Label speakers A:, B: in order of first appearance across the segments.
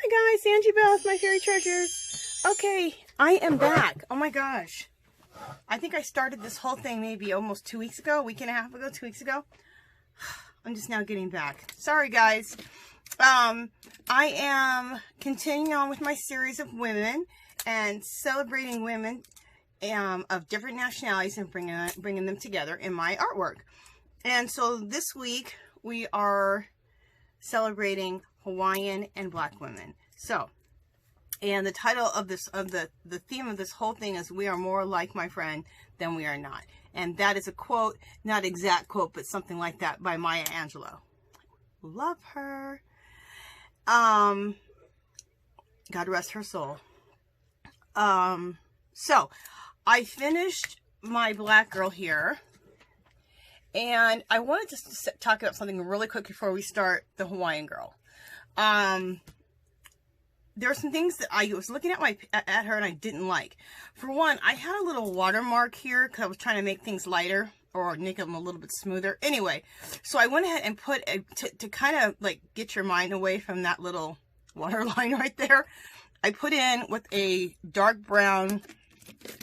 A: Hi guys, Angie Bell, my fairy treasures. Okay, I am back. Oh my gosh. I think I started this whole thing maybe almost 2 weeks ago, a week and a half ago, 2 weeks ago. I'm just now getting back. Sorry guys. I am continuing on with my series of women and celebrating women of different nationalities and bringing them together in my artwork. And so this week we are celebrating Hawaiian and Black women. So, and the title of this, the theme of this whole thing is "We are more like my friend than we are not." And that is a quote, not exact quote, but something like that by Maya Angelou. Love her. God rest her soul. So I finished my black girl here, and I wanted to talk about something really quick before we start the Hawaiian girl. There are some things that I was looking at her and I didn't like. For one, I had a little watermark here because I was trying to make things lighter or make them a little bit smoother. Anyway, so I went ahead and put to kind of like get your mind away from that little waterline right there. I put in with a dark brown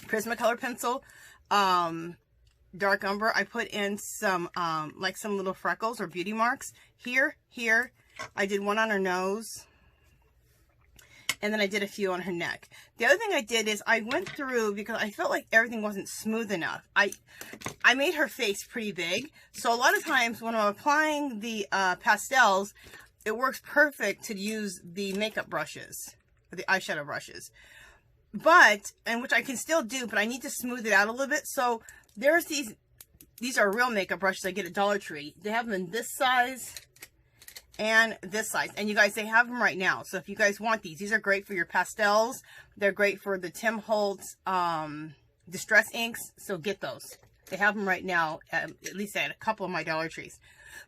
A: Prismacolor pencil, dark umber. I put in some like some little freckles or beauty marks here. I did one on her nose, and then I did a few on her neck. The other thing I did is I went through, because I felt like everything wasn't smooth enough. I made her face pretty big, so a lot of times when I'm applying the pastels, it works perfect to use the makeup brushes, or the eyeshadow brushes. But, and which I can still do, but I need to smooth it out a little bit. So there's these are real makeup brushes I get at Dollar Tree. They have them in this size and this size, and you guys, they have them right now. So if you guys want these are great for your pastels. They're great for the Tim Holtz distress inks, so get those. They have them right now, at least at a couple of my Dollar Trees.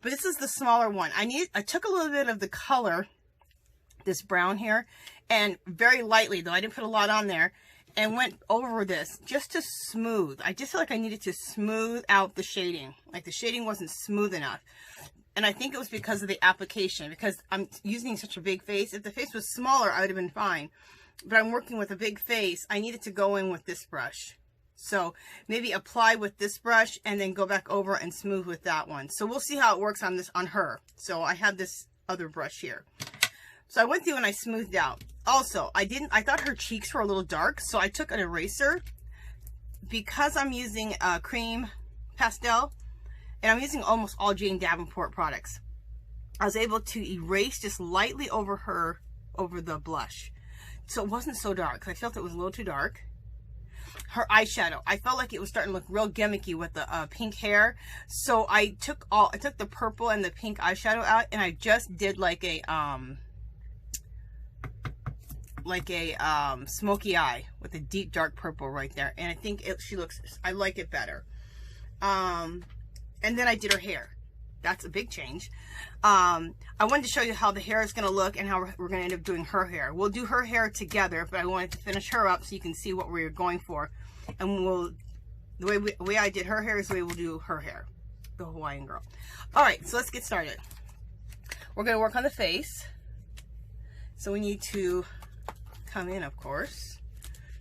A: But this is the smaller one. I took a little bit of the color, this brown here, and very lightly, though I didn't put a lot on there, and went over this just to smooth. I just feel like I needed to smooth out the shading. Like the shading wasn't smooth enough. And I think it was because of the application, because I'm using such a big face. If the face was smaller, I would have been fine. But I'm working with a big face. I needed to go in with this brush. So maybe apply with this brush and then go back over and smooth with that one. So we'll see how it works on her. So I have this other brush here. So I went through and I smoothed out. Also, I thought her cheeks were a little dark, so I took an eraser. Because I'm using a cream pastel, and I'm using almost all Jane Davenport products, I was able to erase just lightly over the blush. So it wasn't so dark. I felt it was a little too dark. Her eyeshadow, I felt like it was starting to look real gimmicky with the pink hair. So I took the purple and the pink eyeshadow out, and I just did like a smoky eye with a deep dark purple right there. And I think I like it better. And then I did her hair. That's a big change. I wanted to show you how the hair is going to look and how we're going to end up doing her hair. We'll do her hair together, but I wanted to finish her up so you can see what we're going for. And the way I did her hair is the way we'll do her hair, the Hawaiian girl. All right, so let's get started. We're going to work on the face. So we need to come in, of course.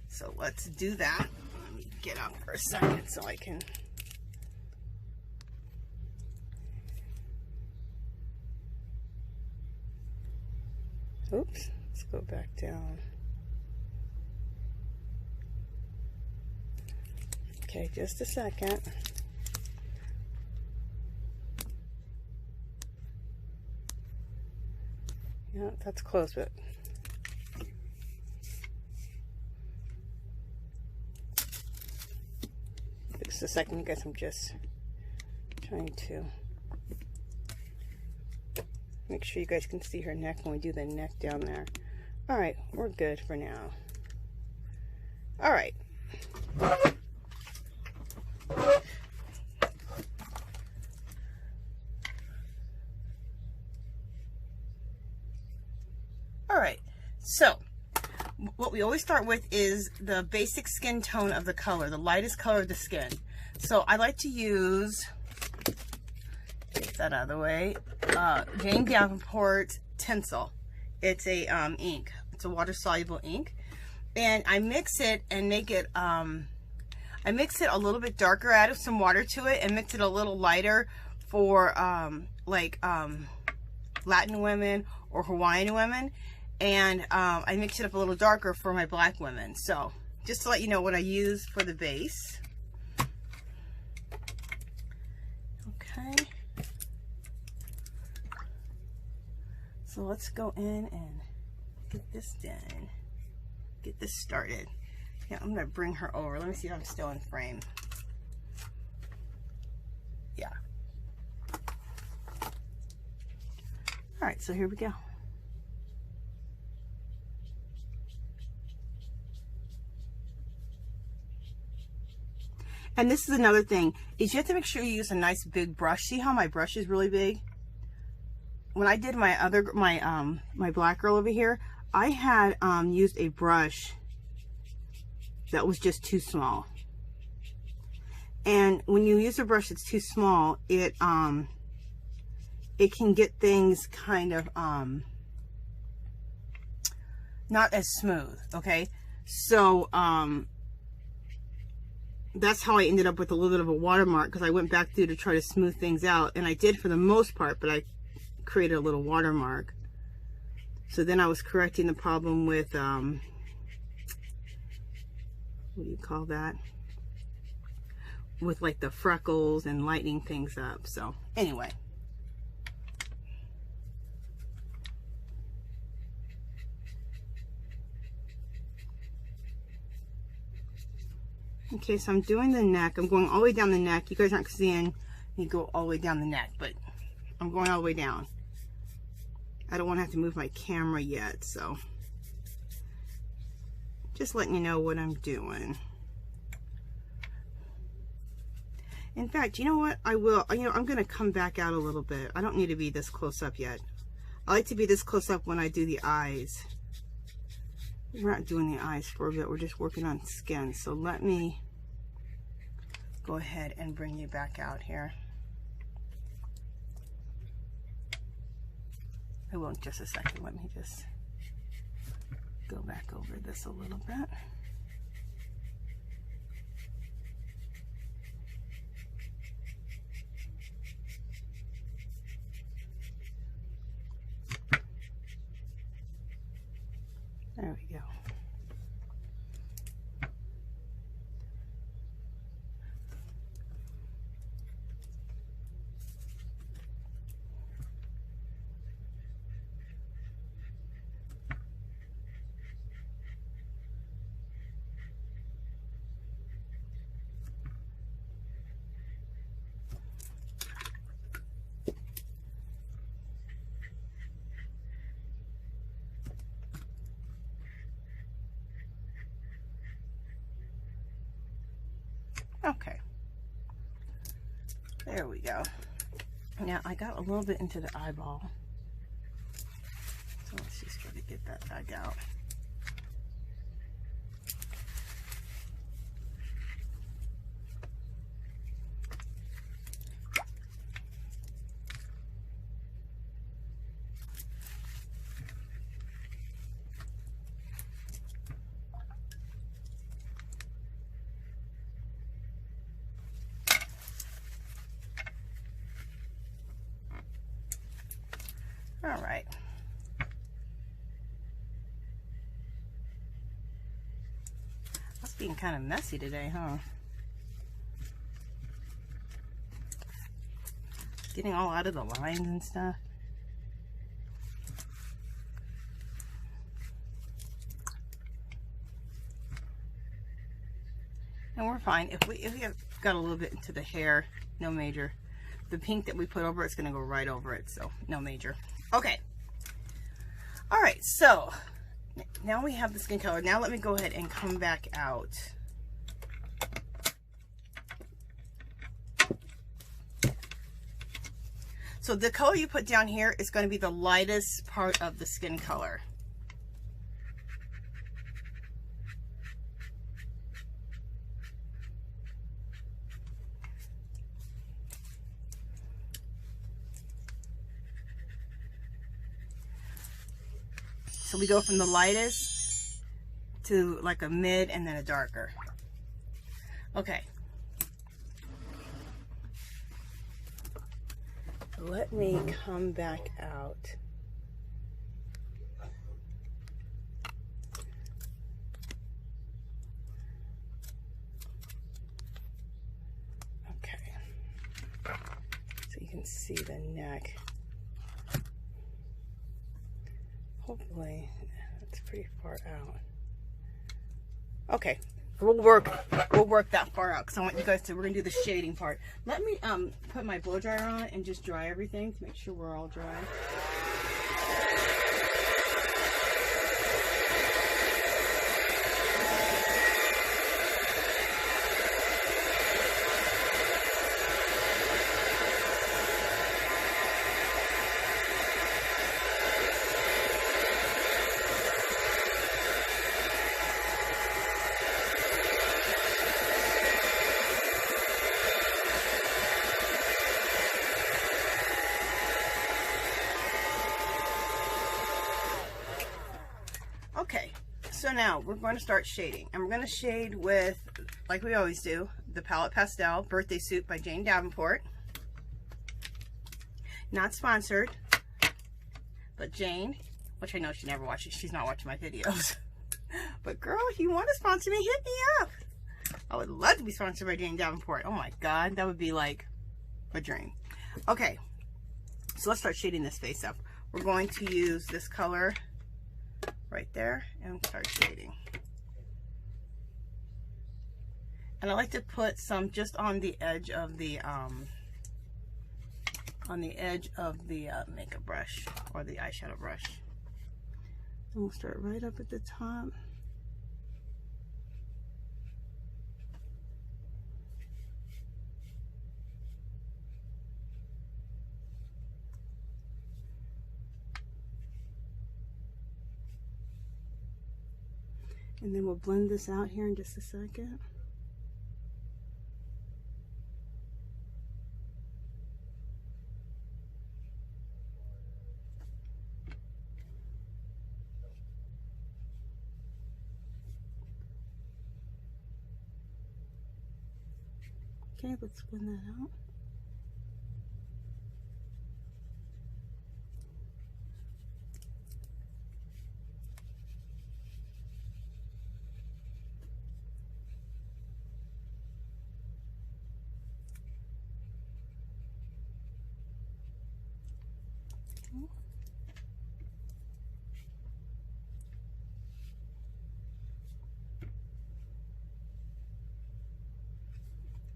A: So let's do that. Let me get up for a second so I can... Oops, let's go back down. Okay, just a second. Yeah, that's close, but just a second, you guys. I'm just trying to make sure you guys can see her neck when we do the neck down there. All right, we're good for now. All right. All right, so what we always start with is the basic skin tone of the color, the lightest color of the skin. So I like to use, get that out of the way, Jane Davenport Tinsel. It's a ink. It's a water-soluble ink. And I mix it and make it, I mix it a little bit darker, add some water to it, and mix it a little lighter for Latin women or Hawaiian women. And I mix it up a little darker for my black women. So just to let you know what I use for the base. Okay. So let's go in and get this done. Get this started. Yeah, I'm gonna bring her over. Let me see if I'm still in frame. Yeah. All right, so here we go. And this is another thing, is you have to make sure you use a nice big brush. See how my brush is really big? When I did my my black girl over here, I had used a brush that was just too small. And when you use a brush that's too small, it can get things kind of not as smooth, okay? So that's how I ended up with a little bit of a watermark, because I went back through to try to smooth things out, and I did for the most part, but I created a little watermark. So then I was correcting the problem with what do you call that, with like the freckles and lightening things up. So anyway, okay, so I'm doing the neck. I'm going all the way down the neck. You guys aren't seeing me go all the way down the neck, but I'm going all the way down. I don't want to have to move my camera yet, so just letting you know what I'm doing. In fact, you know what? I will, you know, I'm going to come back out a little bit. I don't need to be this close up yet. I like to be this close up when I do the eyes. We're not doing the eyes for a bit. We're just working on skin. So let me go ahead and bring you back out here. I will in just a second. Let me just go back over this a little bit. There we go. Okay, there we go. Now I got a little bit into the eyeball, so let's just try to get that back out. All right. That's being kind of messy today, huh? Getting all out of the lines and stuff. And we're fine. If we have got a little bit into the hair, no major. The pink that we put over it's going to go right over it, so no major. Okay. All right, so now we have the skin color. Now let me go ahead and come back out. So the color you put down here is going to be the lightest part of the skin color. So we go from the lightest to like a mid and then a darker. Okay. Let me come back out. Okay. So you can see the neck. Hopefully, that's pretty far out. Okay. We'll work that far out because I want you guys to, we're going to do the shading part. Let me put my blow dryer on and just dry everything to make sure we're all dry. Okay, so now we're going to start shading, and we're going to shade with, like we always do, the Palette Pastel Birthday Suit by Jane Davenport. Not sponsored, but Jane, which I know she never watches, she's not watching my videos. But girl, if you want to sponsor me, hit me up. I would love to be sponsored by Jane Davenport. Oh my God, that would be like a dream. Okay, so let's start shading this face up. We're going to use this color right there and start shading. And I like to put some just on the edge of the makeup brush or the eyeshadow brush. And we'll start right up at the top. And then we'll blend this out here in just a second. Okay, let's blend that out.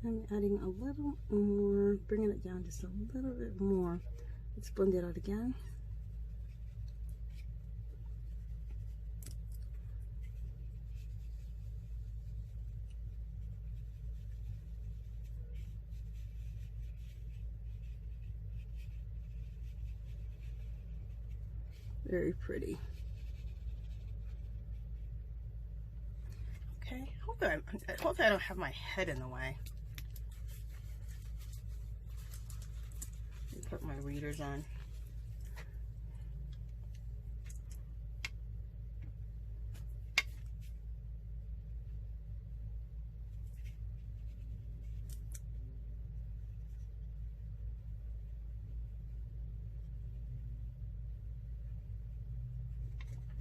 A: I'm adding a little more, bringing it down just a little bit more. Let's blend it out again. Very pretty. Okay, hopefully I don't have my head in the way. Put my readers on.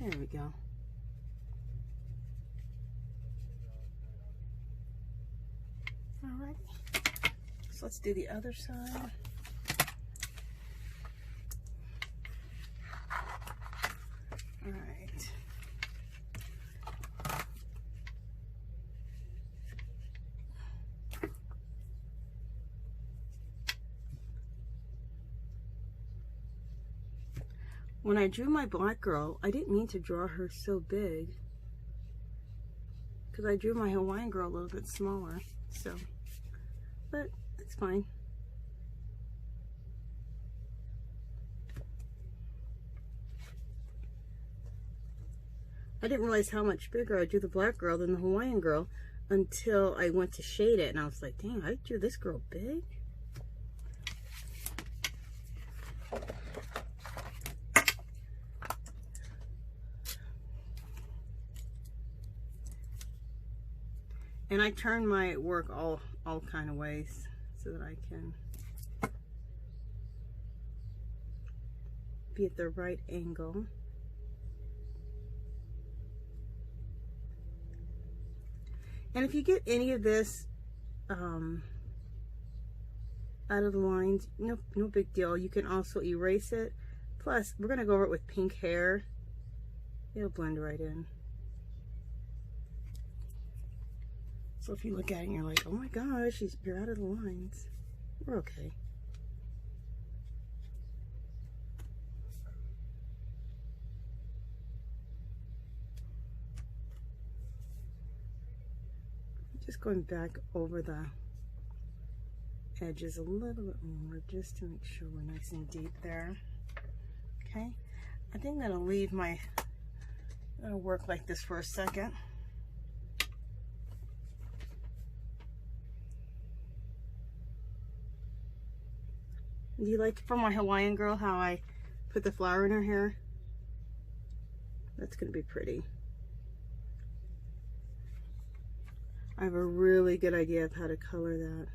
A: There we go. All right. So let's do the other side. All right. When I drew my black girl, I didn't mean to draw her so big because I drew my Hawaiian girl a little bit smaller, so, but it's fine. I didn't realize how much bigger I drew the black girl than the Hawaiian girl until I went to shade it, and I was like, dang, I drew this girl big. And I turn my work all kind of ways so that I can be at the right angle. And if you get any of this out of the lines, no big deal. You can also erase it. Plus, we're gonna go over it with pink hair. It'll blend right in. So if you look at it and you're like, oh my gosh, you're out of the lines, we're okay. Just going back over the edges a little bit more just to make sure we're nice and deep there. Okay, I think I'm gonna leave my, gonna work like this for a second. Do you like for my Hawaiian girl how I put the flower in her hair? That's gonna be pretty. I have a really good idea of how to color that.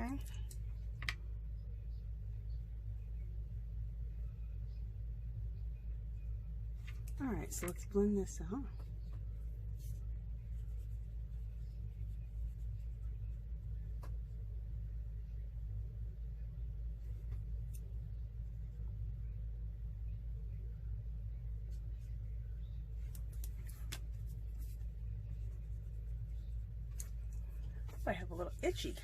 A: Okay. All right, so let's blend this out. I have a little itchy.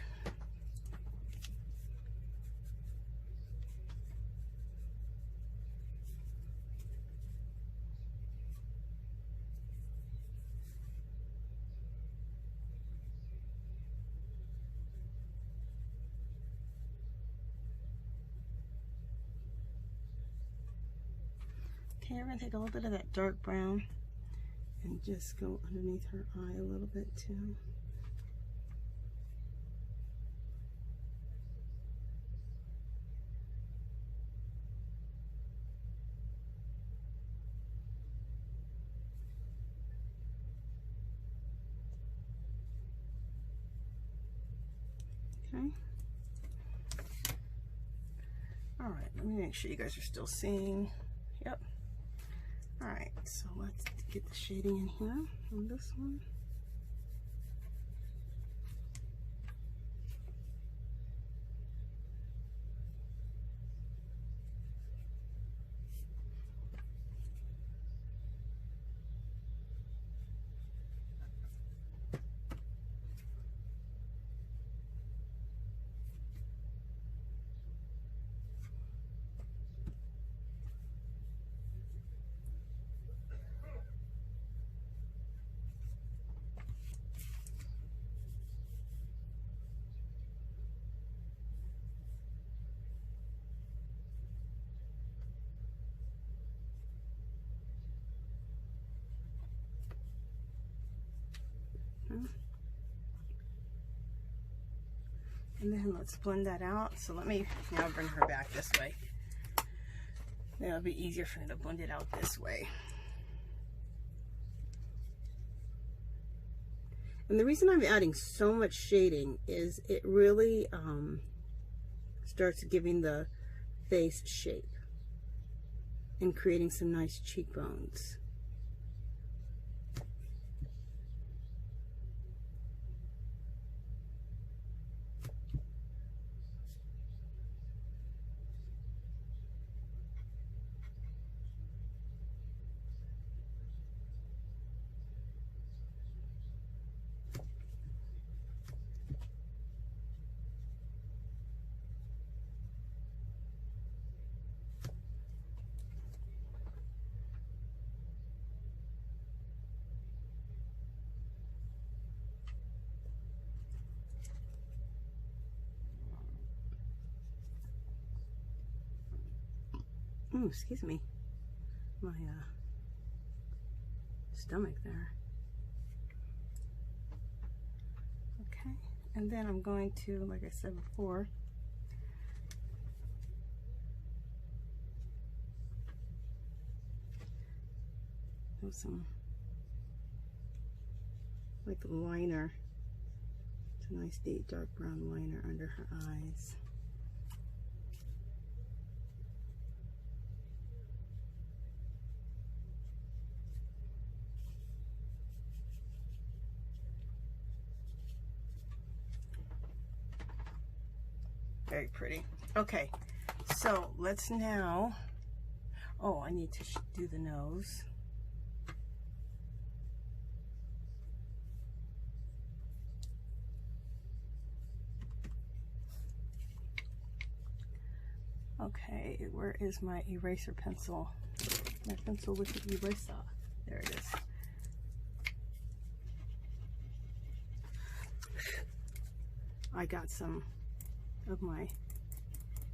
A: Okay, we're gonna take a little bit of that dark brown and just go underneath her eye a little bit too. Okay. All right, let me make sure you guys are still seeing. Yep. All right, so let's get the shading in here on this one. And then let's blend that out. So let me now bring her back this way. Then it'll be easier for me to blend it out this way. And the reason I'm adding so much shading is it really starts giving the face shape and creating some nice cheekbones. Ooh, excuse me. My stomach there. Okay, and then I'm going to, like I said before, do some like liner. It's a nice deep dark brown liner under her eyes. Very pretty. Okay, so let's now, oh, I need to do the nose. Okay, where is my eraser pencil? My pencil with the eraser. There it is. I got some of my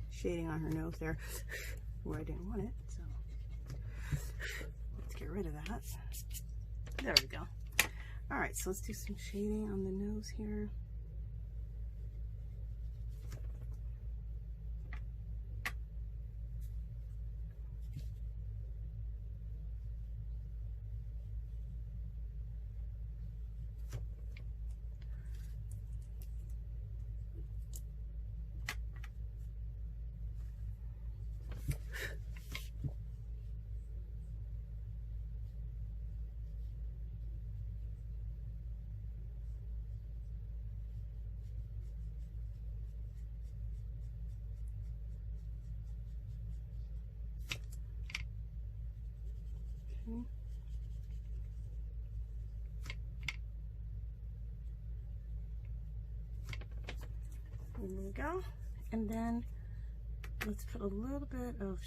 A: shading on her nose there where I didn't want it, so let's get rid of that. There we go. All right, so let's do some shading on the nose here. There we go. And then let's put a little bit of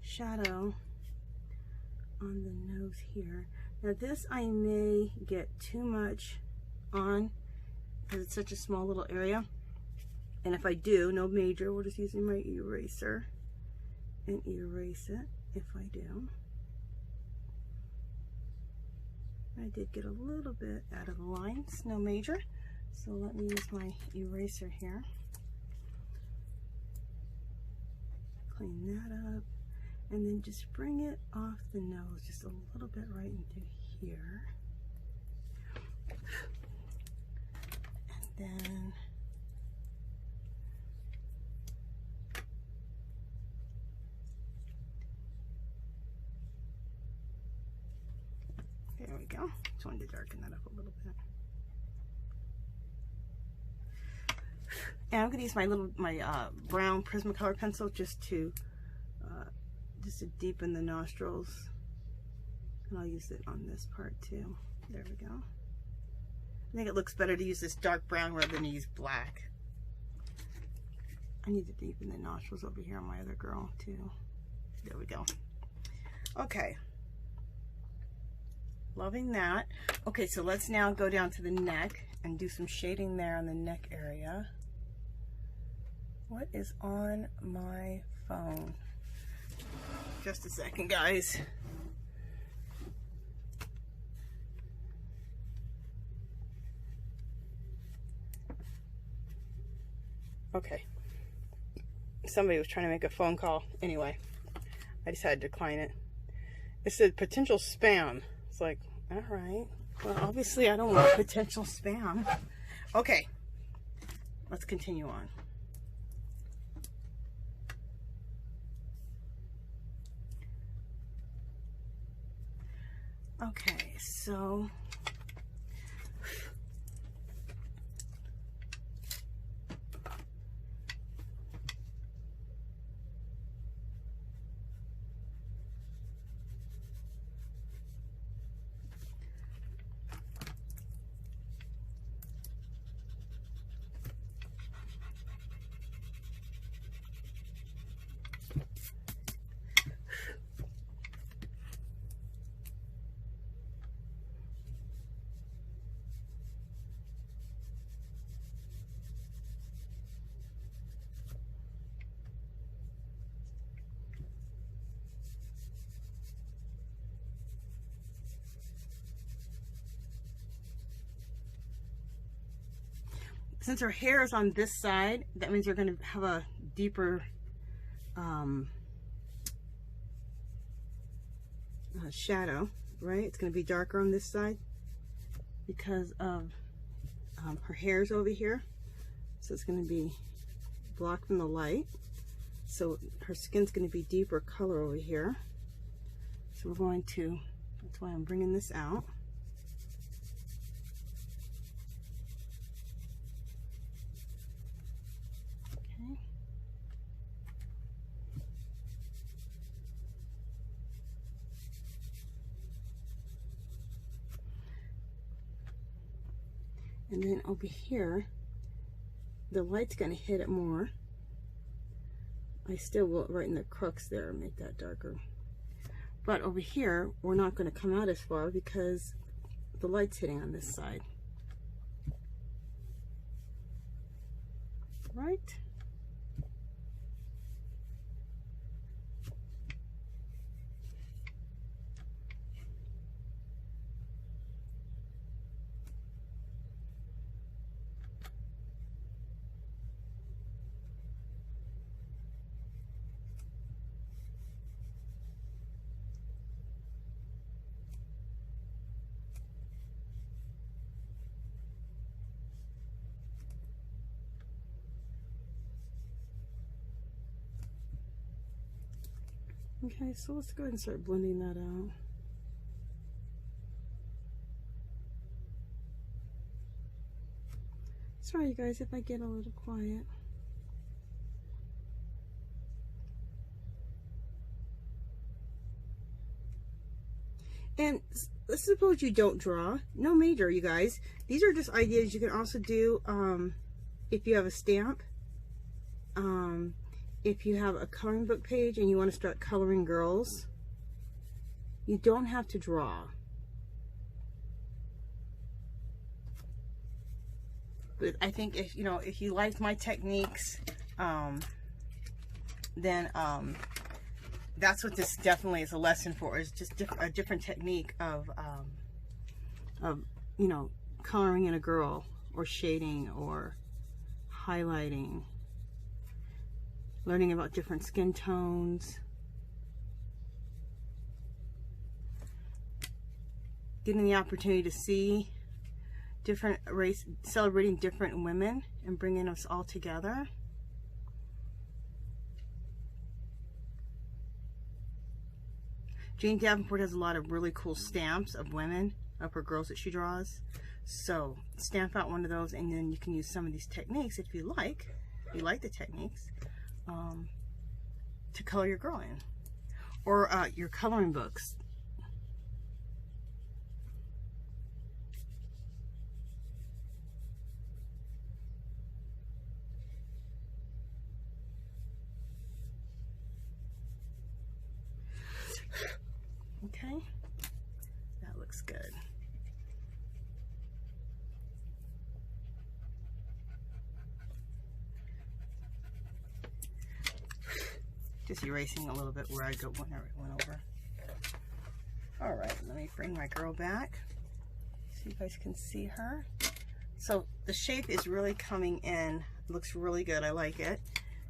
A: shadow on the nose here. Now this I may get too much on because it's such a small little area. And if I do, no major, we're just using my eraser and erase it if I do. I did get a little bit out of the lines, no major. So let me use my eraser here. Clean that up. And then just bring it off the nose just a little bit right into here. And then there we go. Just wanted to darken that up a little bit. And I'm going to use my brown Prismacolor pencil just to deepen the nostrils. And I'll use it on this part too. There we go. I think it looks better to use this dark brown rather than use black. I need to deepen the nostrils over here on my other girl too. There we go. Okay. Loving that. Okay, so let's now go down to the neck and do some shading there on the neck area. What is on my phone? Just a second, guys. Okay. Somebody was trying to make a phone call. Anyway, I decided to decline it. It said potential spam. It's like, all right. Well, obviously I don't want potential spam. Okay. Let's continue on. Okay, so since her hair is on this side, that means you're going to have a deeper shadow, right? It's going to be darker on this side because of her hair's over here. So it's going to be blocked from the light. So her skin's going to be deeper color over here. So we're going to, that's why I'm bringing this out. Okay. And then over here, the light's going to hit it more. I still will, right in the crux there, make that darker. But over here, we're not going to come out as far because the light's hitting on this side. Right? Okay, so let's go ahead and start blending that out. Sorry, you guys, if I get a little quiet. And let's suppose you don't draw. No major, you guys. These are just ideas you can also do if you have a stamp. If you have a coloring book page and you want to start coloring girls, you don't have to draw. But I think if you like my techniques, then that's what this definitely is a lesson for. Is just a different technique of coloring in a girl, or shading, or highlighting. Learning about different skin tones. Getting the opportunity to see different race, celebrating different women and bringing us all together. Jane Davenport has a lot of really cool stamps of women, of her girls that she draws. So stamp out one of those and then you can use some of these techniques if you like the techniques. To color your girl in, or your coloring books. Okay, that looks good. Just erasing a little bit where I went over. All right, let me bring my girl back so you guys can see her. So the shape is really coming in. It looks really good. I like it.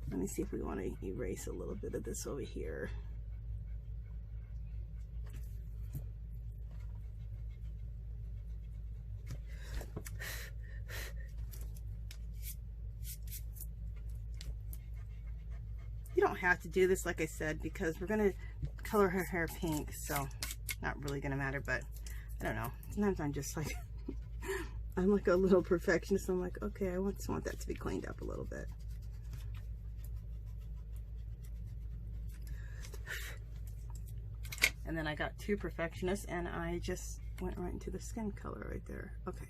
A: Let me see if we want to erase a little bit of this over here. You don't have to do this, like I said, because we're going to color her hair pink, so not really going to matter, but I don't know. Sometimes I'm just like, I'm like a little perfectionist. I'm like, okay, I just want that to be cleaned up a little bit. And then I got too perfectionist and I just went right into the skin color right there. Okay.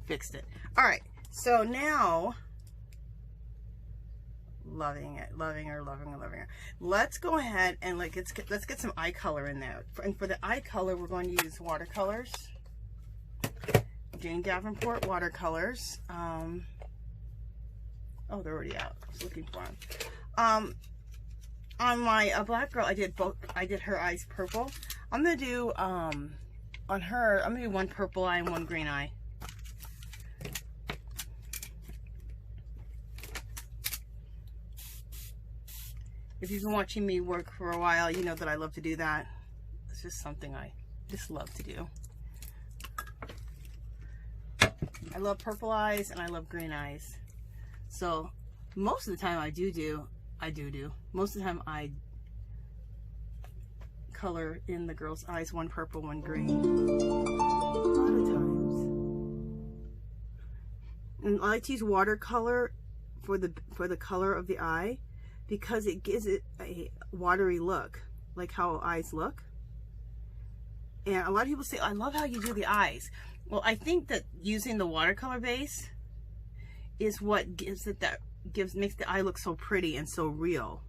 A: Fixed it. All right. So now, loving it, loving her. Let's go ahead and let's get some eye color in there. And for the eye color, we're going to use watercolors. Jane Davenport watercolors. Oh, they're already out. I was looking for them. On my black girl, I did her eyes purple. I'm gonna do on her, I'm gonna do one purple eye and one green eye. If you've been watching me work for a while, you know that I love to do that. It's just something I just love to do. I love purple eyes and I love green eyes. So most of the time I do. Most of the time I color in the girl's eyes, one purple, one green. A lot of times. And I like to use watercolor for the color of the eye because it gives it a watery look, like how eyes look. And a lot of people say, I love how you do the eyes. Well, I think that using the watercolor base is what gives it makes the eye look so pretty and so real.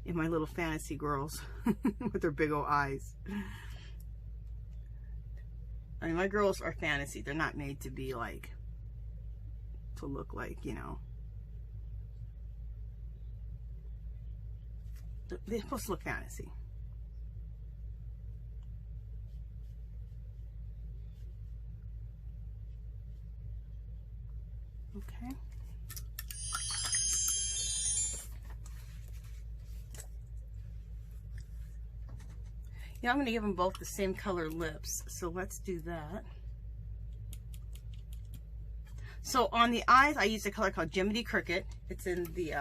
A: In my little fantasy girls with their big old eyes. I mean, my girls are fantasy. They're not made to be like, to look like, you know. They're supposed to look fantasy. Okay. Yeah, I'm going to give them both the same color lips. So let's do that. So on the eyes, I used a color called Jiminy Cricket. It's in the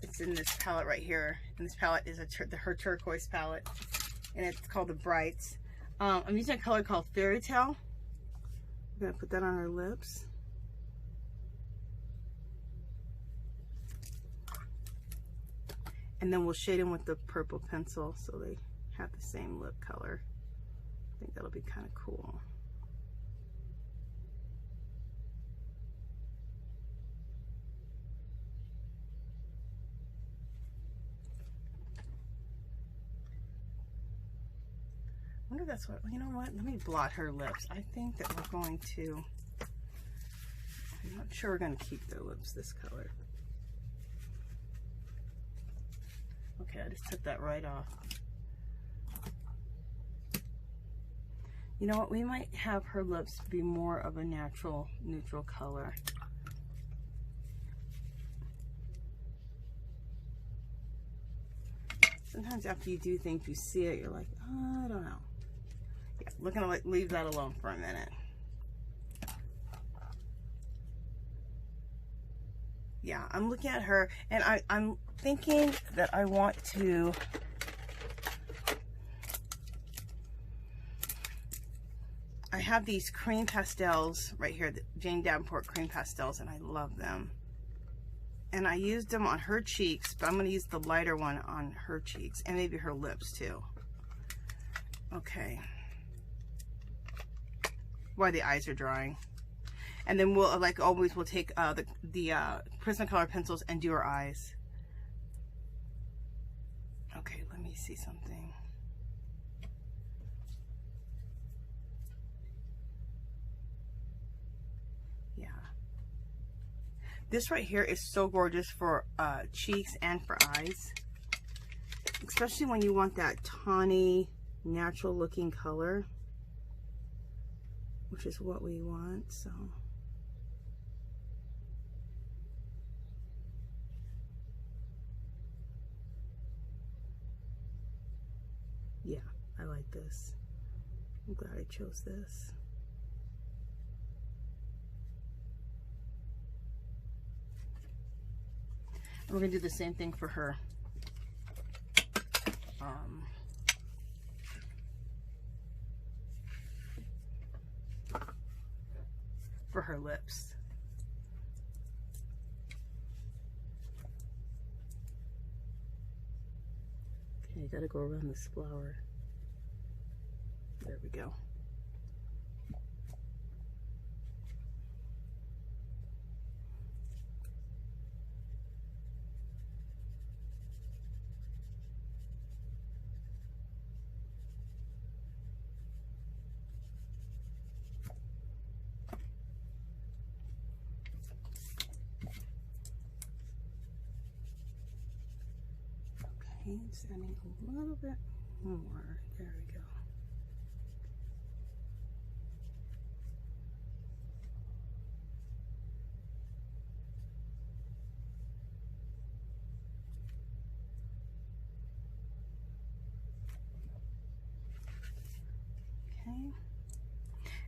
A: it's in this palette right here. And this palette is her turquoise palette, and it's called the Brights. I'm using a color called Fairy Tale. I'm going to put that on her lips. And then we'll shade them with the purple pencil so they have the same lip color. I think that'll be kind of cool. I wonder if that's what, you know what, let me blot her lips. I think that we're going to, I'm not sure we're going to keep their lips this color. Okay, I just took that right off. You know what, we might have her lips be more of a natural, neutral color. Sometimes after you do things, you see it, you're like, oh, I don't know. Yeah, we're gonna leave that alone for a minute. Yeah, I'm looking at her, and I'm thinking that I want to I have these cream pastels right here, the Jane Davenport cream pastels, and I love them. And I used them on her cheeks, but I'm going to use the lighter one on her cheeks, and maybe her lips too. Okay. While the eyes are drying. And then we'll, like always, we'll take the Prismacolor pencils and do her eyes. Okay, let me see something. Yeah. This right here is so gorgeous for cheeks and for eyes. Especially when you want that tawny, natural looking color. Which is what we want, so. Yeah, I like this. I'm glad I chose this. And we're gonna do the same thing for her. For her lips. Okay, you gotta go around this flower. There we go. Just adding a little bit more. There we go.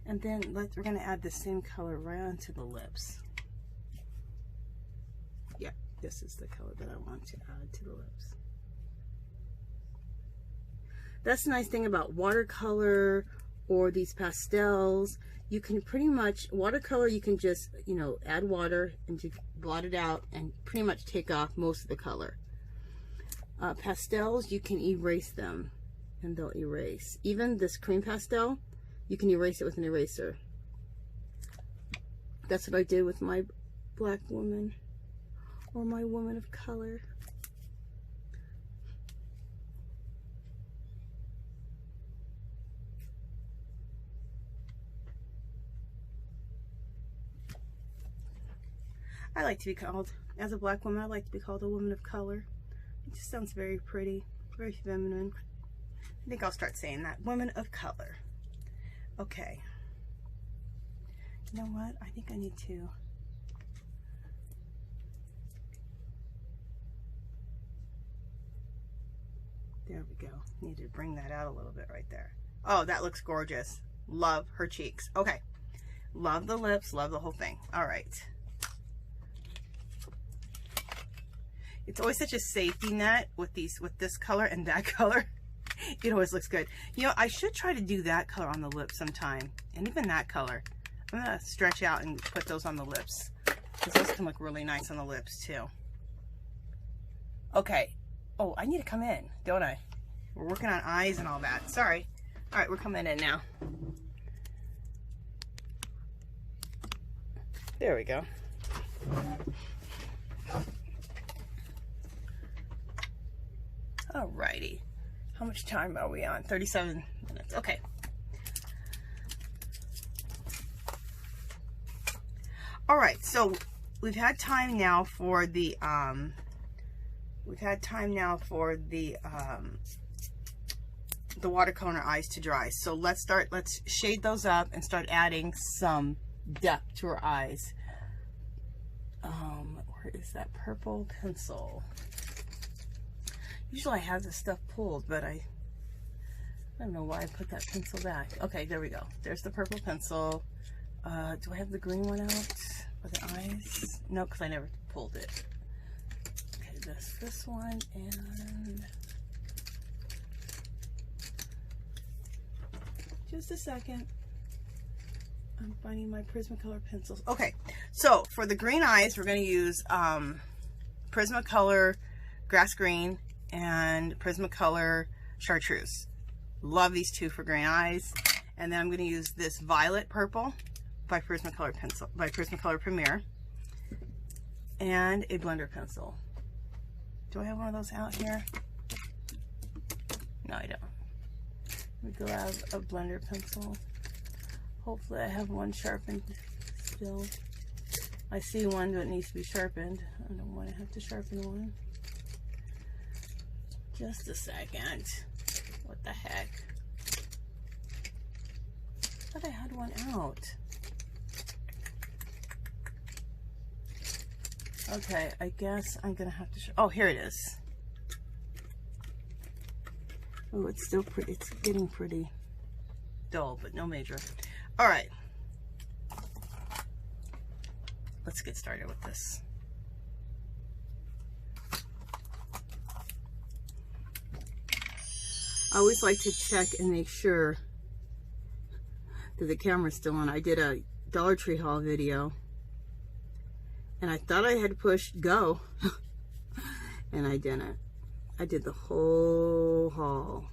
A: And then we're going to add the same color right onto the lips. Yeah, this is the color that I want to add to the lips. That's the nice thing about watercolor or these pastels. You can pretty much, watercolor, you can just, you know, add water and just blot it out and pretty much take off most of the color. Pastels, you can erase them and they'll erase. Even this cream pastel, you can erase it with an eraser. That's what I did with my black woman or my woman of color. I like to be called, as a black woman, I like to be called a woman of color. It just sounds very pretty, very feminine. I think I'll start saying that, woman of color. Okay. You know what? I think I need to. There we go. Need to bring that out a little bit right there. Oh, that looks gorgeous. Love her cheeks. Okay. Love the lips, love the whole thing. All right. It's always such a safety net with this color and that color. It always looks good. You know, I should try to do that color on the lips sometime. And even that color. I'm going to stretch out and put those on the lips. Because those can look really nice on the lips too. Okay. Oh, I need to come in, don't I? We're working on eyes and all that. Sorry. All right, we're coming in now. There we go. Alrighty. How much time are we on? 37 minutes. Okay. Alright, so we've had time now for the watercolor eyes to dry. So let's shade those up and start adding some depth to our eyes. Where is that purple pencil? Usually I have this stuff pulled, but I don't know why I put that pencil back. Okay, there we go. There's the purple pencil. Do I have the green one out for the eyes? No, because I never pulled it. Okay, this one, and just a second. I'm finding my Prismacolor pencils. Okay, so for the green eyes, we're going to use Prismacolor Grass Green and Prismacolor Chartreuse. Love these two for green eyes. And then I'm going to use this Violet Purple by Prismacolor pencil, by Prismacolor Premier, and a blender pencil. Do I have one of those out here? No, I don't. Let me grab a blender pencil. Hopefully I have one sharpened still. I see one that needs to be sharpened. I don't want to have to sharpen one. Just a second. What the heck? I thought I had one out. Okay, I guess I'm gonna have to oh, here it is. Oh, it's still pretty, it's getting pretty dull, but no major. All right. Let's get started with this. I always like to check and make sure that the camera's still on. I did a Dollar Tree haul video and I thought I had pushed go and I didn't. I did the whole haul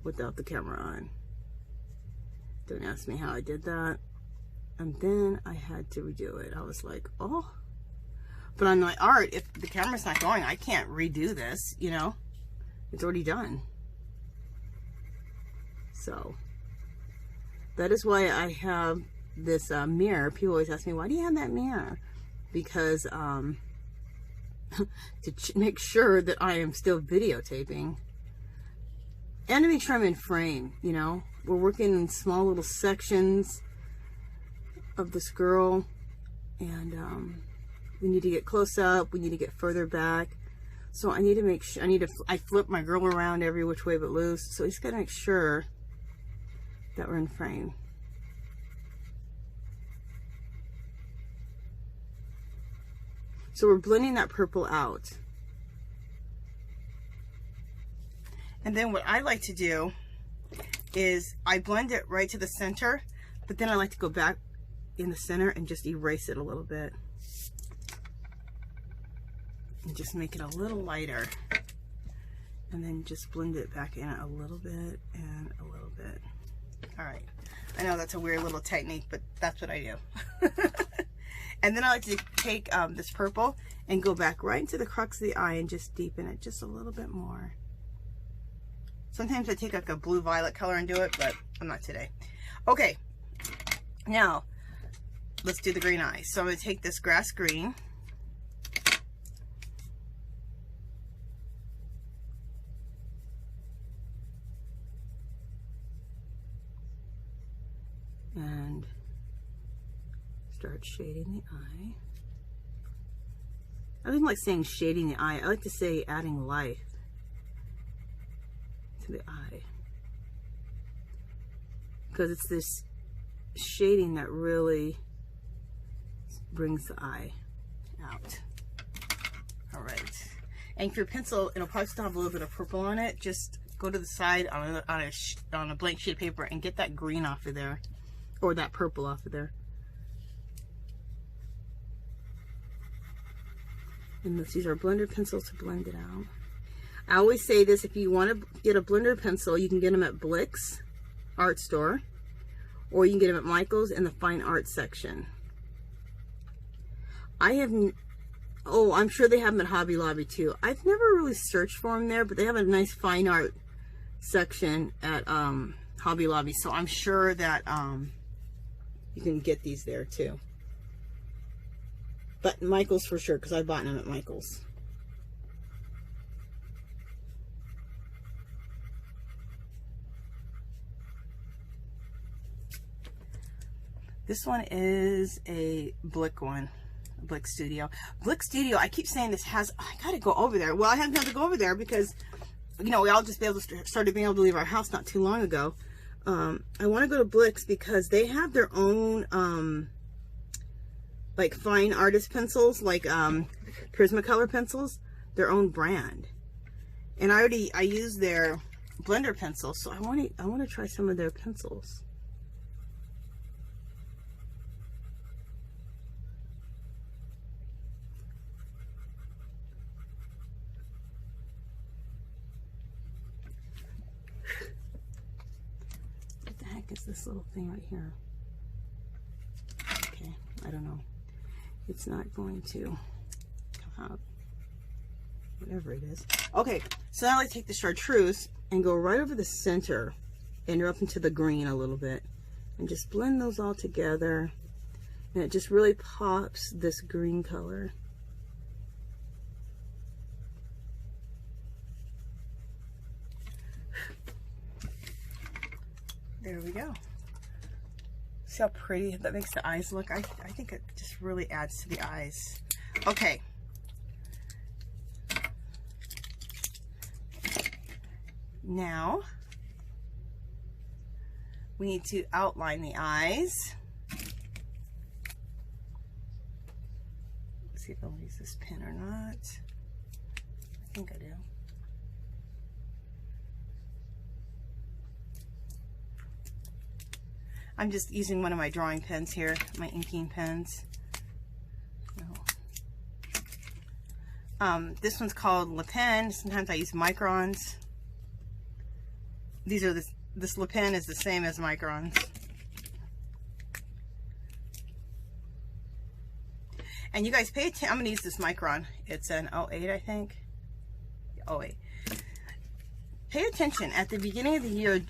A: without the camera on. Don't ask me how I did that. And then I had to redo it. I was like, oh. But on my art, if the camera's not going, I can't redo this, you know. It's already done. So that is why I have this mirror. People always ask me, why do you have that mirror? Because to make sure that I am still videotaping and to make sure I'm in frame, you know. We're working in small little sections of this girl, and we need to get close up, we need to get further back. So I need to make sure, I flip my girl around every which way but loose. So I just gotta make sure that were in frame. So we're blending that purple out. And then what I like to do is I blend it right to the center, but then I like to go back in the center and just erase it a little bit. And just make it a little lighter. And then just blend it back in a little bit and a little bit. All right. I know that's a weird little technique, but that's what I do. And then I like to take this purple and go back right into the crux of the eye and just deepen it just a little bit more. Sometimes I take like a blue violet color and do it, but I'm not today. Okay, now let's do the green eyes. So I'm going to take this grass green. And start shading the eye. I don't like saying shading the eye. I like to say adding life to the eye, because it's this shading that really brings the eye out. All right, and for your pencil, it'll probably still have a little bit of purple on it. Just go to the side on a blank sheet of paper and get that green off of there, or that purple off of there. And let's use our blender pencil to blend it out. I always say this, if you want to get a blender pencil, you can get them at Blick's art store, or you can get them at Michael's in the fine art section. I have, oh, I'm sure they have them at Hobby Lobby too. I've never really searched for them there, but they have a nice fine art section at Hobby Lobby, so I'm sure that you can get these there too. But Michael's for sure, because I bought them at Michael's. This one is a Blick one, Blick Studio. Blick Studio, I keep saying this has, I gotta go over there. Well, I haven't had to go over there because, you know, we all just started being able to leave our house not too long ago. I want to go to Blick's because they have their own, like fine artist pencils, like Prismacolor pencils, their own brand. And I use their blender pencil, so I want to try some of their pencils. What the heck is this little thing right here? Okay, I don't know. It's not going to come out, whatever it is. Okay, so now I take the chartreuse and go right over the center and up into the green a little bit and just blend those all together, and it just really pops this green color. There we go. See how pretty that makes the eyes look? I think it just really adds to the eyes. Okay. Now, we need to outline the eyes. Let's see if I'll use this pen or not. I think I do. I'm just using one of my drawing pens here, my inking pens. This one's called Le Pen. Sometimes I use microns. These are this Le Pen is the same as microns. And you guys pay attention. I'm going to use this micron. It's an 08, I think. 08. Pay attention at the beginning of the year.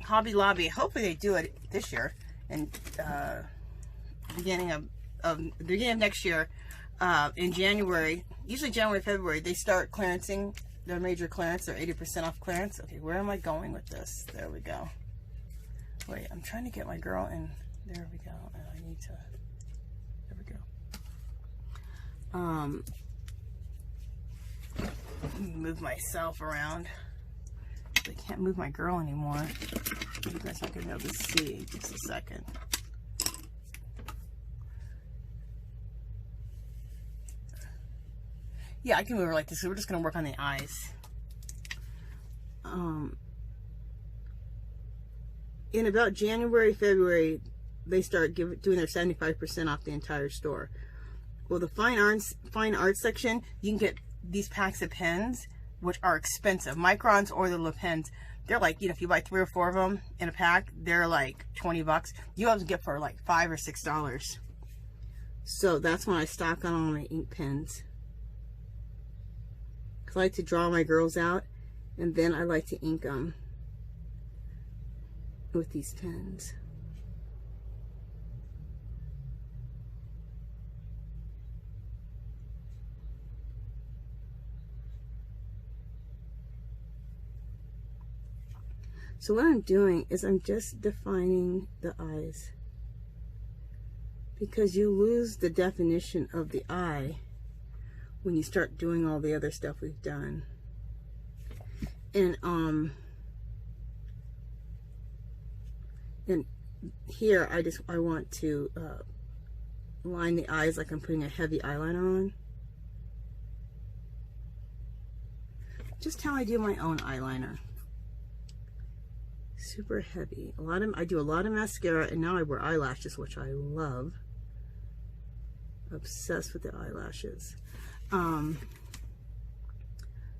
A: Hobby Lobby, hopefully they do it this year, and beginning of next year, in January, usually January, February, they start clearancing their major clearance, their 80% off clearance. Okay, where am I going with this? There we go. Wait, I'm trying to get my girl in. There we go. I need to. There we go. Move myself around. I can't move my girl anymore. You guys aren't going to be able to see. Just a second. Yeah, I can move her like this. So we're just going to work on the eyes. In about January, February, they start doing their 75% off the entire store. Well, the fine arts section, you can get these packs of pens, which are expensive. Microns or the little pens, they're like, you know, if you buy 3 or 4 of them in a pack, they're like 20 bucks. You have to get for like $5 or $6. So that's when I stock on all my ink pens. Because I like to draw my girls out, and then I like to ink them with these pens. So what I'm doing is I'm just defining the eyes, because you lose the definition of the eye when you start doing all the other stuff we've done. And here I want to line the eyes like I'm putting a heavy eyeliner on. Just how I do my own eyeliner. Super heavy. I do a lot of mascara, and now I wear eyelashes, which I love. Obsessed with the eyelashes.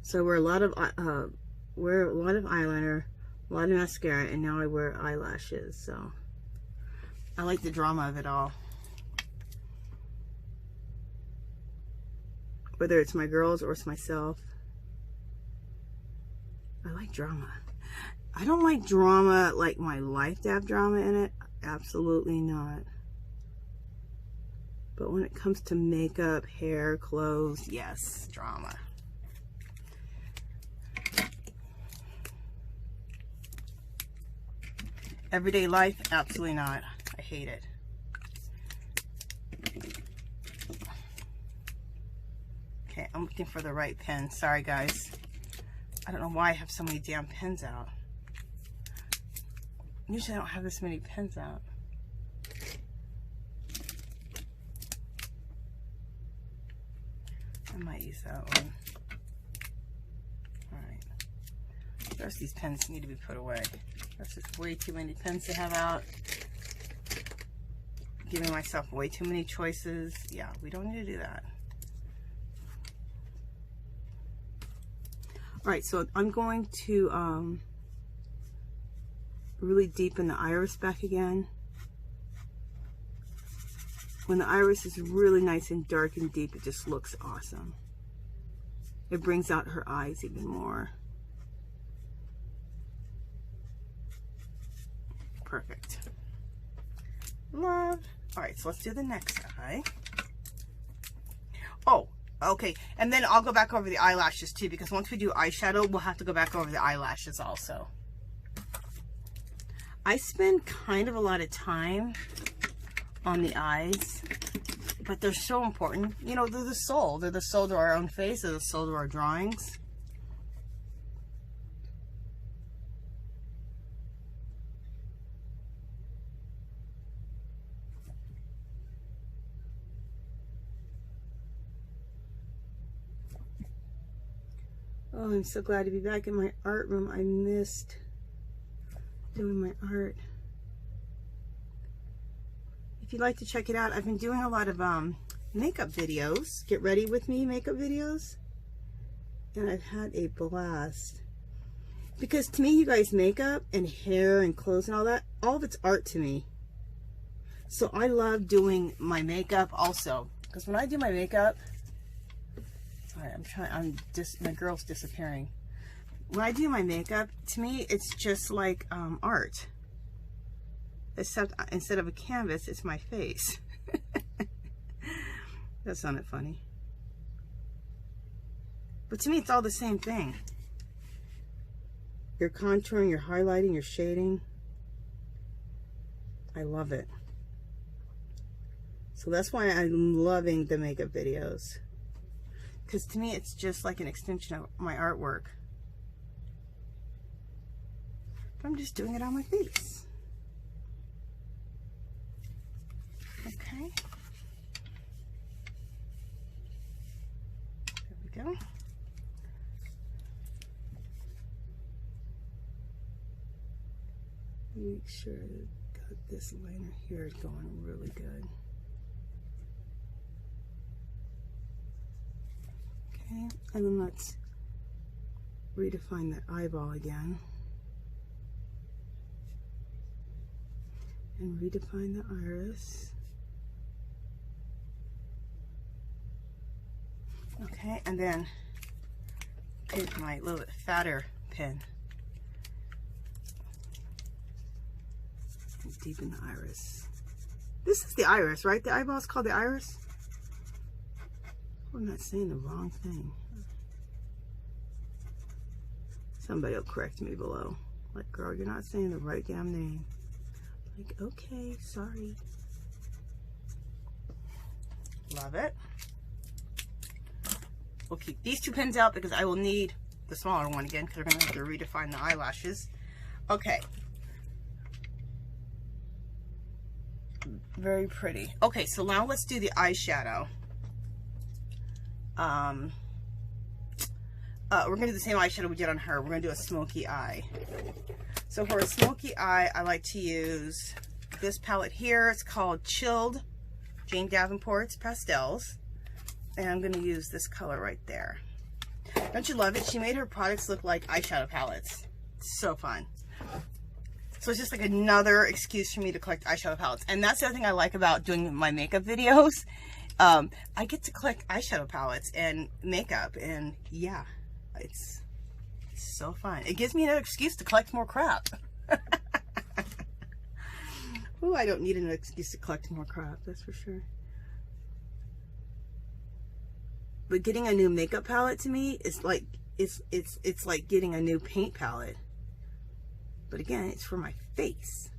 A: So I wear a lot of eyeliner, a lot of mascara, and now I wear eyelashes. So I like the drama of it all. Whether it's my girls or it's myself, I like drama. I don't like drama like my life to have drama in it. Absolutely not. But when it comes to makeup, hair, clothes, yes, drama. Everyday life, absolutely not. I hate it. Okay, I'm looking for the right pen. Sorry, guys. I don't know why I have so many damn pens out. Usually I don't have this many pens out. I might use that one. Alright. The rest of these pens need to be put away. That's just way too many pens to have out. Giving myself way too many choices. Yeah, we don't need to do that. Alright, so I'm going to really deepen the iris back again. When the iris is really nice and dark and deep, it just looks awesome. It brings out her eyes even more. Perfect. Love. Alright, so let's do the next eye. Oh, okay. And then I'll go back over the eyelashes too, because once we do eyeshadow, we'll have to go back over the eyelashes also. I spend kind of a lot of time on the eyes, but they're so important. You know, they're the soul. They're the soul to our own face. They're the soul to our drawings. Oh, I'm so glad to be back in my art room. I missed doing my art. If you'd like to check it out, I've been doing a lot of makeup videos. Get ready with me makeup videos. And I've had a blast. Because to me, you guys, makeup and hair and clothes and all that, all of it's art to me. So I love doing my makeup also. Because when I do my makeup, alright, my girl's disappearing. When I do my makeup, to me, it's just like art. Except instead of a canvas, it's my face. That sounded funny. But to me, it's all the same thing. You're contouring, you're highlighting, you're shading. I love it. So that's why I'm loving the makeup videos. Because to me, it's just like an extension of my artwork. I'm just doing it on my face. Okay. There we go. Make sure I got this liner here going really good. Okay, and then let's redefine that eyeball again. And redefine the iris. Okay, and then take my little bit fatter pen and deepen the iris. This is the iris, right? The eyeball is called the iris? I'm not saying the wrong thing. Somebody will correct me below. Like, girl, you're not saying the right damn name. Like, okay, sorry. Love it. We'll keep these two pins out because I will need the smaller one again because we're going to have to redefine the eyelashes. Okay. Very pretty. Okay, so now let's do the eyeshadow. We're going to do the same eyeshadow we did on her. We're going to do a smoky eye. So for a smoky eye, I like to use this palette here. It's called Chilled Jane Davenport's Pastels. And I'm going to use this color right there. Don't you love it? She made her products look like eyeshadow palettes. It's so fun. So it's just like another excuse for me to collect eyeshadow palettes. And that's the other thing I like about doing my makeup videos. I get to collect eyeshadow palettes and makeup. And yeah, it's so fun. It gives me another excuse to collect more crap. Ooh, I don't need an excuse to collect more crap, that's for sure. But getting a new makeup palette to me is like it's like getting a new paint palette. But again, it's for my face.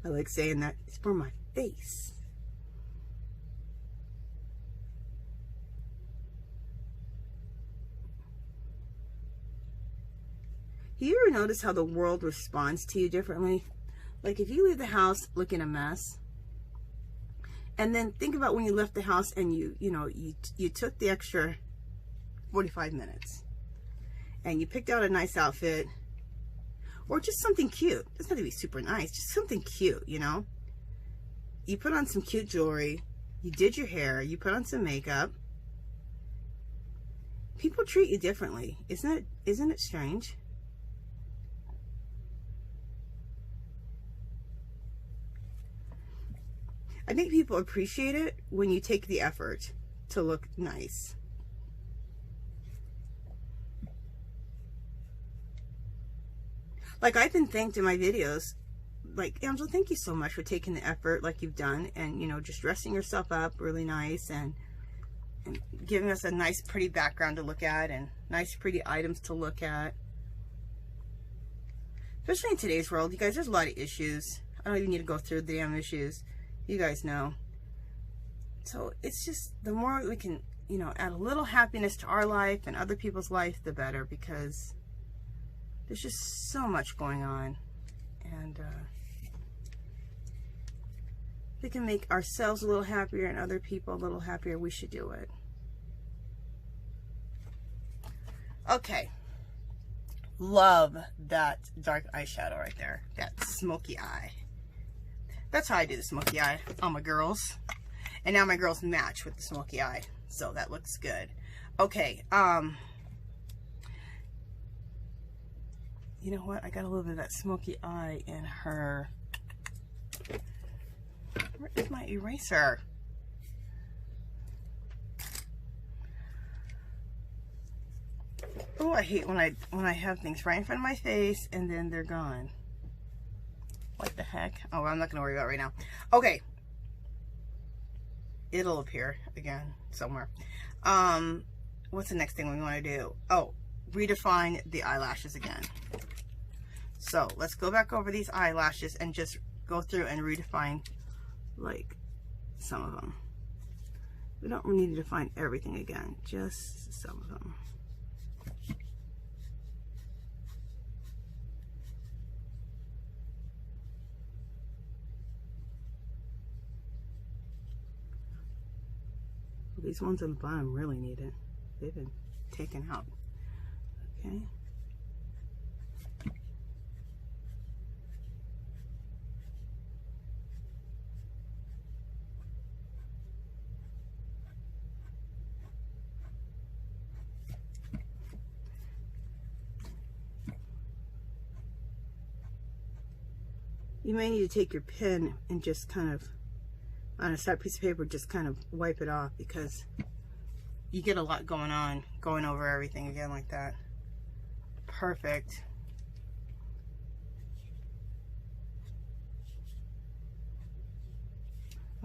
A: I like saying that. It's for my face. Do you ever notice how the world responds to you differently? Like if you leave the house looking a mess, and then think about when you left the house and you took the extra 45 minutes and you picked out a nice outfit or just something cute. It doesn't have to be super nice, just something cute, you know? You put on some cute jewelry, you did your hair, you put on some makeup. People treat you differently. Isn't it strange? I think people appreciate it when you take the effort to look nice. Like I've been thanked in my videos, like, Angela, thank you so much for taking the effort like you've done and, you know, just dressing yourself up really nice and giving us a nice pretty background to look at and nice pretty items to look at. Especially in today's world, you guys, there's a lot of issues. I don't even need to go through the damn issues. You guys know. So it's just the more we can, you know, add a little happiness to our life and other people's life, the better, because there's just so much going on. And we can make ourselves a little happier and other people a little happier. We should do it. Okay. Love that dark eyeshadow right there. That smoky eye. That's how I do the smoky eye on my girls. And now my girls match with the smoky eye. So that looks good. Okay. You know what? I got a little bit of that smoky eye in her. Where is my eraser? Oh, I hate when I have things right in front of my face and then they're gone. What the heck? Oh, I'm not going to worry about it right now. Okay. It'll appear again somewhere. What's the next thing we want to do? Oh, redefine the eyelashes again. So let's go back over these eyelashes and just go through and redefine like some of them. We don't need to define everything again, just some of them. Well, these ones on the bottom really need it. They've been taken out. Okay. You may need to take your pen and just kind of, on a separate piece of paper, just kind of wipe it off, because you get a lot going on, going over everything again like that. Perfect.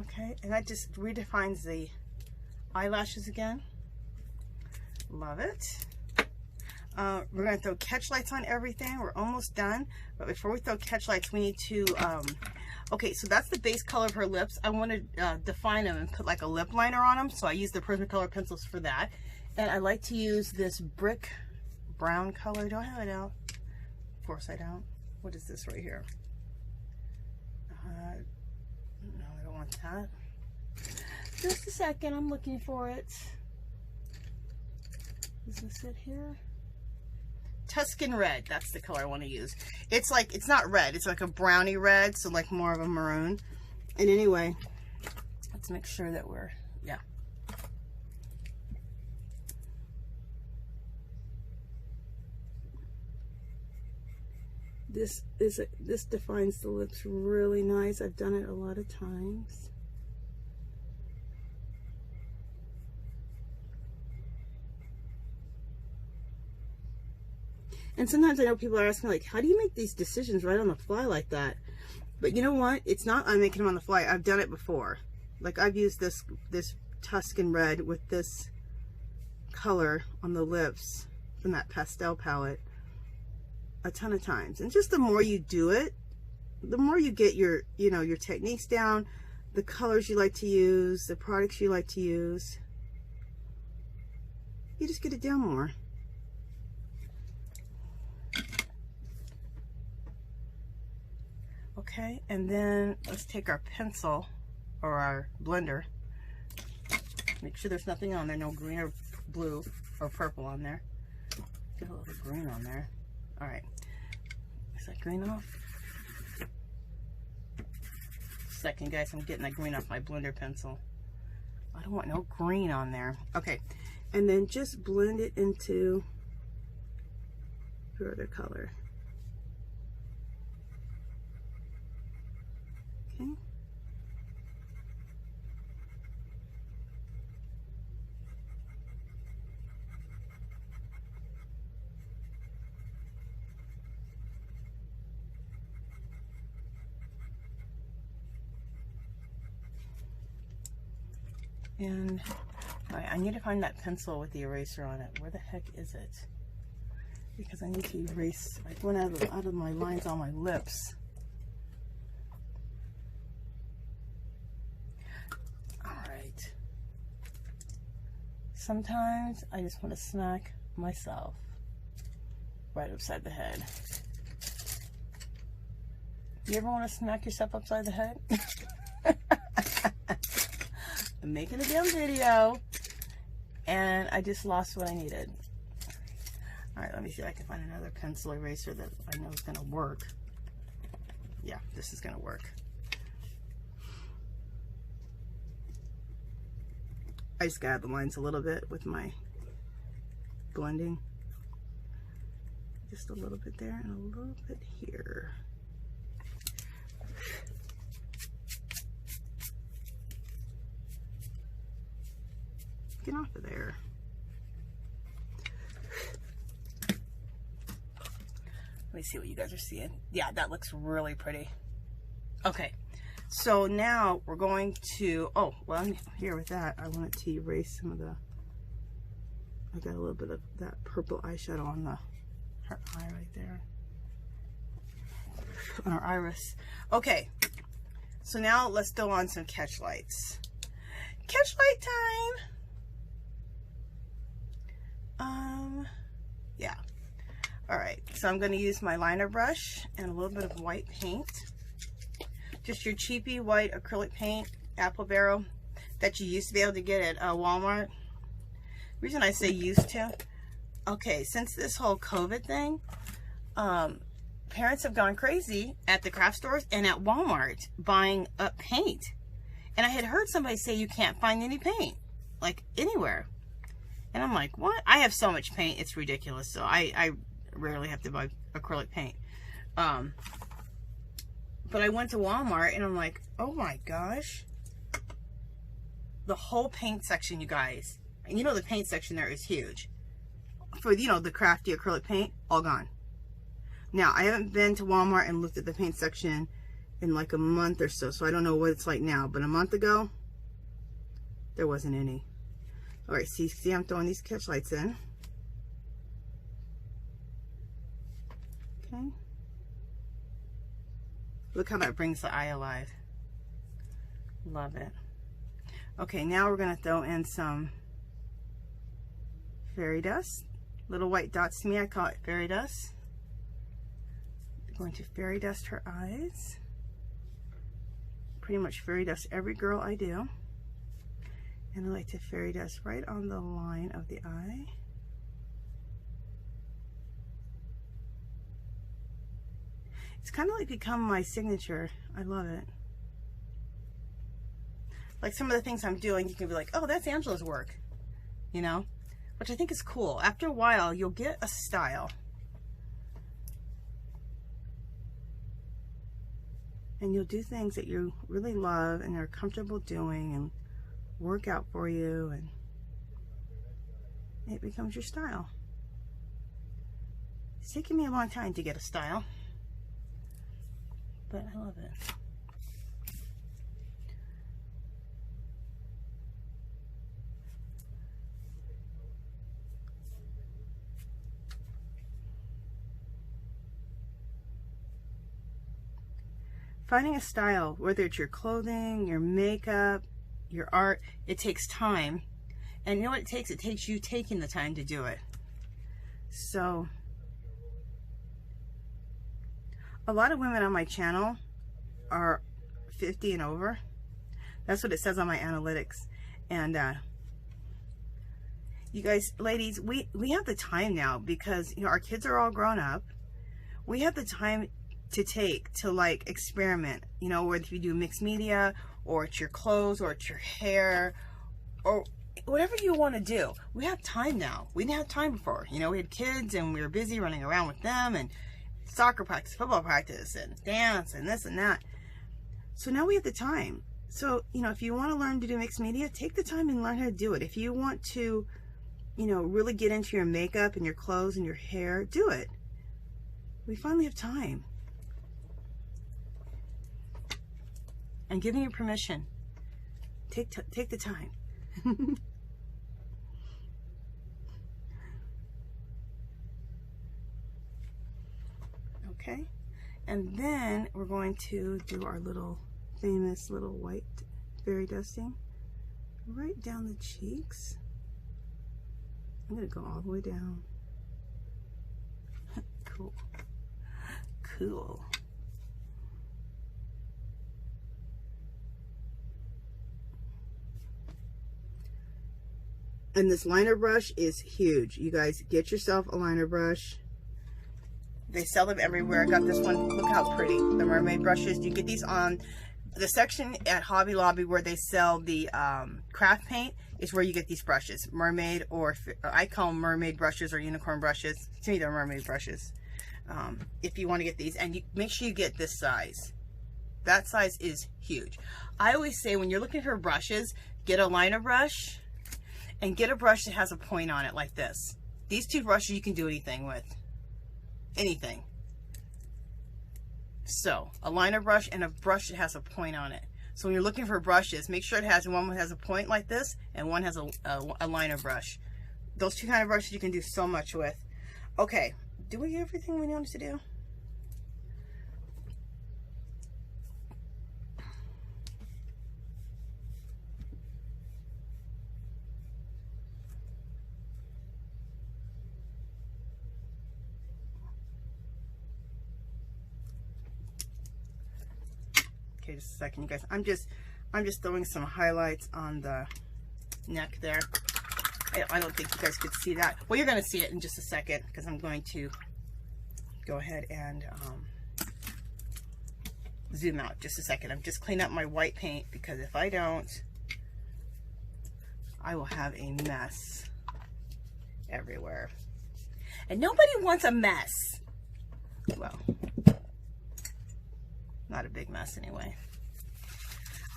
A: Okay, and that just redefines the eyelashes again. Love it. We're going to throw catch lights on everything. We're almost done. But before we throw catch lights, we need to, okay, so that's the base color of her lips. I want to define them and put like a lip liner on them. So I use the Prismacolor pencils for that. And I like to use this brick brown color. Do I have it out? Of course I don't. What is this right here? No, I don't want that. Just a second, I'm looking for it. Is this it here? Tuscan red, that's the color I want to use. It's like, it's not red, it's like a brownie red, so like more of a maroon. And anyway, let's make sure that we're, yeah. This defines the lips really nice. I've done it a lot of times. And sometimes I know people are asking, like, how do you make these decisions right on the fly like that? But you know what? It's not I'm making them on the fly. I've done it before. Like, I've used this Tuscan red with this color on the lips from that pastel palette a ton of times. And just the more you do it, the more you get your, you know, your techniques down, the colors you like to use, the products you like to use. You just get it down more. Okay, and then let's take our pencil or our blender. Make sure there's nothing on there, no green or blue or purple on there. Get a little green on there. All right, is that green off? Second, guys, I'm getting that green off my blender pencil. I don't want no green on there. Okay, and then just blend it into your other color. Okay. And all right, I need to find that pencil with the eraser on it. Where the heck is it? Because I need to erase. I went out of my lines on my lips. Sometimes I just want to smack myself right upside the head. You ever want to smack yourself upside the head? I'm making a damn video and I just lost what I needed. Alright, let me see if I can find another pencil eraser that I know is going to work. Yeah, this is going to work. I just got the lines a little bit with my blending. Just a little bit there and a little bit here. Get off of there. Let me see what you guys are seeing. Yeah, that looks really pretty. Okay. So now we're going to, oh, well, I'm here with that. I wanted to erase some of the, I got a little bit of that purple eyeshadow on her eye right there. On her iris. Okay, so now let's throw on some catch lights. Catch light time! Yeah. All right, so I'm gonna use my liner brush and a little bit of white paint. Just your cheapy white acrylic paint, Apple Barrel. that you used to be able to get at Walmart. The reason I say used to, okay, since this whole COVID thing, parents have gone crazy at the craft stores and at Walmart buying up paint. And I had heard somebody say you can't find any paint, like anywhere. And I'm like, what? I have so much paint, it's ridiculous. So I rarely have to buy acrylic paint. But I went to Walmart and I'm like, oh my gosh. The whole paint section, you guys. And you know the paint section there is huge. For, you know, the crafty acrylic paint, all gone. Now, I haven't been to Walmart and looked at the paint section in like a month or so, so I don't know what it's like now. But a month ago, there wasn't any. All right, see I'm throwing these catch lights in. Okay. Look how that brings the eye alive. Love it. Okay, now we're going to throw in some fairy dust. Little white dots to me, I call it fairy dust. I'm going to fairy dust her eyes. Pretty much fairy dust every girl I do. And I like to fairy dust right on the line of the eye. It's kind of like become my signature. I love it. Like some of the things I'm doing, you can be like, oh, that's Angela's work, you know? Which I think is cool. After a while, you'll get a style. And you'll do things that you really love and are comfortable doing and work out for you, and it becomes your style. It's taken me a long time to get a style, but I love it. Finding a style, whether it's your clothing, your makeup, your art, it takes time. And you know what it takes? It takes you taking the time to do it. So, a lot of women on my channel are 50 and over. That's what it says on my analytics. And you guys, ladies, we have the time now because, you know, our kids are all grown up. We have the time to take to like experiment, you know, whether you do mixed media or it's your clothes or it's your hair or whatever you want to do. We have time now. We didn't have time before. You know, we had kids and we were busy running around with them and soccer practice, football practice, and dance and this and that. So now we have the time. So, you know, if you want to learn to do mixed media, take the time and learn how to do it. If you want to, you know, really get into your makeup and your clothes and your hair, do it. We finally have time. I'm giving you permission. Take the time. Okay, and then we're going to do our little famous little white fairy dusting right down the cheeks. I'm gonna go all the way down. Cool. Cool. And this liner brush is huge. You guys, get yourself a liner brush. They sell them everywhere. I got this one. Look how pretty. The mermaid brushes. You get these on the section at Hobby Lobby where they sell the craft paint is where you get these brushes. Mermaid, or I call them mermaid brushes or unicorn brushes. To me, they're mermaid brushes. If you want to get these. And you make sure you get this size. That size is huge. I always say when you're looking for brushes, get a liner brush. And get a brush that has a point on it like this. These two brushes you can do anything with. Anything. So, a liner brush and a brush that has a point on it. So when you're looking for brushes, make sure it has one that has a point like this and one has a liner brush. Those two kind of brushes you can do so much with. Okay, do we get everything we wanted to do? Okay, just a second, you guys. I'm just throwing some highlights on the neck there. I don't think you guys could see that. Well, you're going to see it in just a second because I'm going to go ahead and zoom out just a second. I'm just cleaning up my white paint because if I don't, I will have a mess everywhere. And nobody wants a mess. Well, not a big mess anyway.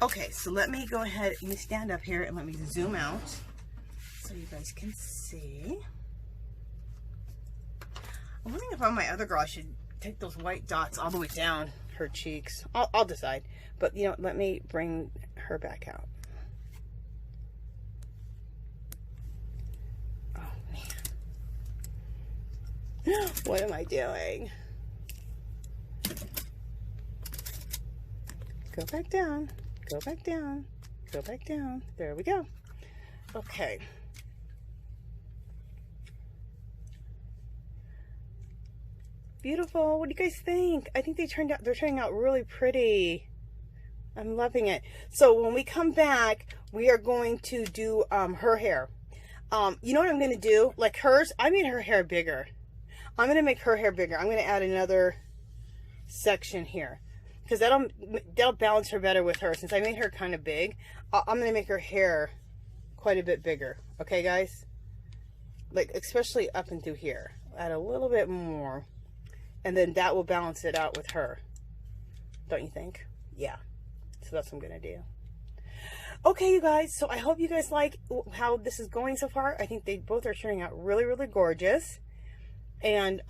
A: Okay, so let me go ahead and stand up here and let me zoom out so you guys can see. I'm wondering if on my other girl I should take those white dots all the way down her cheeks. I'll decide. But you know, let me bring her back out. Oh man. What am I doing? Go back down. Go back down. Go back down. There we go. Okay. Beautiful. What do you guys think? I think they're turning out really pretty. I'm loving it. So when we come back, we are going to do her hair. You know what I'm going to do? Like hers, I made her hair bigger. I'm going to make her hair bigger. I'm going to add another section here because that'll balance her better with her. Since I made her kind of big, I'm going to make her hair quite a bit bigger. Okay, guys? Like especially up and through here. Add a little bit more. And then that will balance it out with her. Don't you think? Yeah. So that's what I'm going to do. Okay, you guys. So I hope you guys like how this is going so far. I think they both are turning out really, really gorgeous. And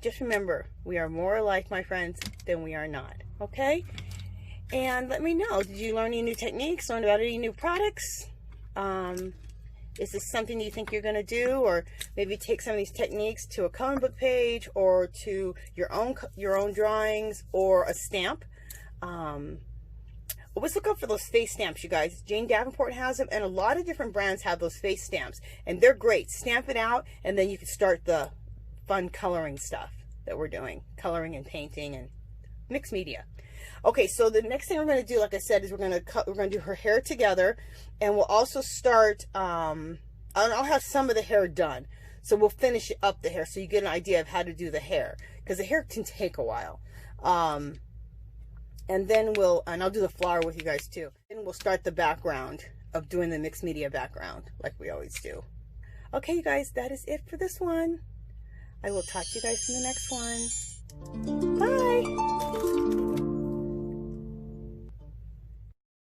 A: just remember, we are more alike, my friends, than we are not. Okay? And let me know. Did you learn any new techniques? Learn about any new products? Is this something you think you're going to do, or maybe take some of these techniques to a coloring book page, or to your own drawings, or a stamp? Always look out for those face stamps, you guys. Jane Davenport has them, and a lot of different brands have those face stamps, and they're great. Stamp it out, and then you can start the fun coloring stuff that we're doing, coloring and painting and mixed media. Okay, so the next thing we're going to do, like I said, is we're going to do her hair together, and we'll also start, I'll have some of the hair done, so we'll finish up the hair so you get an idea of how to do the hair, because the hair can take a while. And then I'll do the flower with you guys too. Then we'll start the background of doing the mixed media background, like we always do. Okay, you guys, that is it for this one. I will talk to you guys in the next one. Bye!